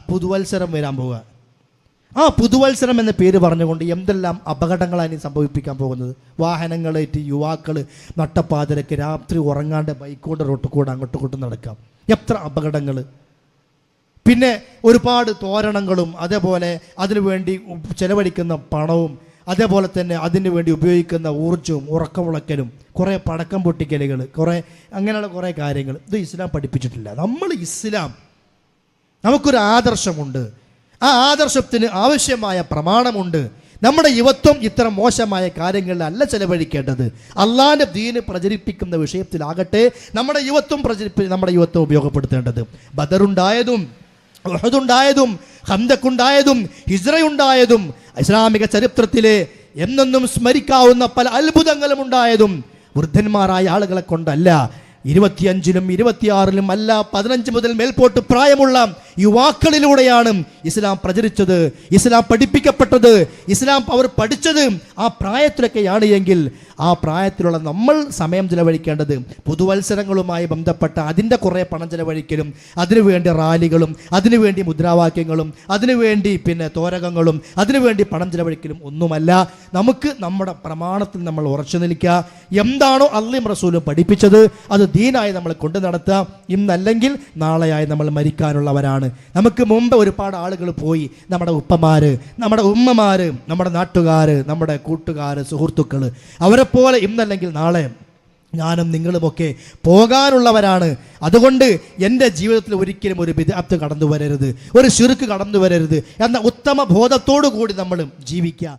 പുതുവത്സരം വരാൻ പോവുക. ആ പുതുവത്സരം എന്ന പേര് പറഞ്ഞുകൊണ്ട് എന്തെല്ലാം അപകടങ്ങളാണ് സംഭവിപ്പിക്കാൻ പോകുന്നത്. വാഹനങ്ങളേറ്റ് യുവാക്കൾ നട്ടപ്പാതിരക്ക് രാത്രി ഉറങ്ങാണ്ട് ബൈക്കോണ്ട് റോട്ട് കൂടെ അങ്ങോട്ടും ഇങ്ങോട്ടും നടക്കാം. എത്ര അപകടങ്ങൾ. പിന്നെ ഒരുപാട് തോരണങ്ങളും അതേപോലെ അതിനുവേണ്ടി ചെലവഴിക്കുന്ന പണവും അതേപോലെ തന്നെ അതിനു വേണ്ടി ഉപയോഗിക്കുന്ന ഊർജ്ജവും ഉറക്കമുളക്കലും കുറേ പടക്കം പൊട്ടിക്കലുകൾ കുറേ അങ്ങനെയുള്ള കുറേ കാര്യങ്ങൾ ഇത് ഇസ്ലാം പഠിപ്പിച്ചിട്ടില്ല. ഇസ്ലാം നമുക്കൊരു ആദർശമുണ്ട്. ആ ആദർശത്തിന് ആവശ്യമായ പ്രമാണമുണ്ട്. നമ്മുടെ യുവത്വം ഇത്തരം മോശമായ കാര്യങ്ങളിലല്ല ചെലവഴിക്കേണ്ടത്. അള്ളാഹിൻ്റെ ദീന് പ്രചരിപ്പിക്കുന്ന വിഷയത്തിലാകട്ടെ നമ്മുടെ യുവത്വം ഉപയോഗപ്പെടുത്തേണ്ടത്. ബദറുണ്ടായതും ഉഹദുണ്ടായതും ഖന്തഖുണ്ടായതും ഹിജ്റയുണ്ടായതും ഇസ്ലാമിക ചരിത്രത്തിലെ എന്നെന്നും സ്മരിക്കാവുന്ന പല അത്ഭുതങ്ങളും ഉണ്ടായതും വൃദ്ധന്മാരായ ആളുകളെ കൊണ്ടല്ല, 25-ലും 26-ലും അല്ല, 15 മുതൽ മേൽപോട്ട് പ്രായമുള്ള യുവാക്കളിലൂടെയാണ് ഇസ്ലാം പ്രചരിച്ചത്, ഇസ്ലാം പഠിപ്പിക്കപ്പെട്ടത്, ഇസ്ലാം അവർ പഠിച്ചത് ആ പ്രായത്തിലൊക്കെയാണ്. എങ്കിൽ ആ പ്രായത്തിലുള്ള നമ്മൾ സമയം ചിലവഴിക്കേണ്ടത് പുതുവത്സരങ്ങളുമായി ബന്ധപ്പെട്ട അതിൻ്റെ കുറേ പണം ചിലവഴിക്കലും അതിനുവേണ്ടി റാലികളും അതിനുവേണ്ടി മുദ്രാവാക്യങ്ങളും അതിനുവേണ്ടി പിന്നെ തോരകങ്ങളും അതിനുവേണ്ടി പണം ചിലവഴിക്കലും ഒന്നുമല്ല. നമുക്ക് നമ്മുടെ പ്രമാണത്തിൽ നമ്മൾ ഉറച്ചു നിൽക്കുക. എന്താണോ അള്ളയും റസൂലും പഠിപ്പിച്ചത് അത് ദീനായി നമ്മൾ കൊണ്ടു നടത്തുക. ഇന്നല്ലെങ്കിൽ നാളെയായി നമ്മൾ മരിക്കാനുള്ളവരാണ്. നമുക്ക് മുമ്പ് ഒരുപാട് ആളുകൾ പോയി. നമ്മുടെ ഉപ്പമാര്, നമ്മുടെ ഉമ്മമാര്, നമ്മുടെ നാട്ടുകാര്, നമ്മുടെ കൂട്ടുകാര്, സുഹൃത്തുക്കൾ, അവരെപ്പോലെ ഇന്നല്ലെങ്കിൽ നാളെ ഞാനും നിങ്ങളുമൊക്കെ പോകാനുള്ളവരാണ്. അതുകൊണ്ട് എൻ്റെ ജീവിതത്തിൽ ഒരിക്കലും ഒരു ബിദ്അത്ത് കടന്നു വരരുത്, ഒരു ശിർക്ക് കടന്നു വരരുത് എന്ന ഉത്തമ ബോധത്തോടു കൂടി നമ്മൾ ജീവിക്കുക.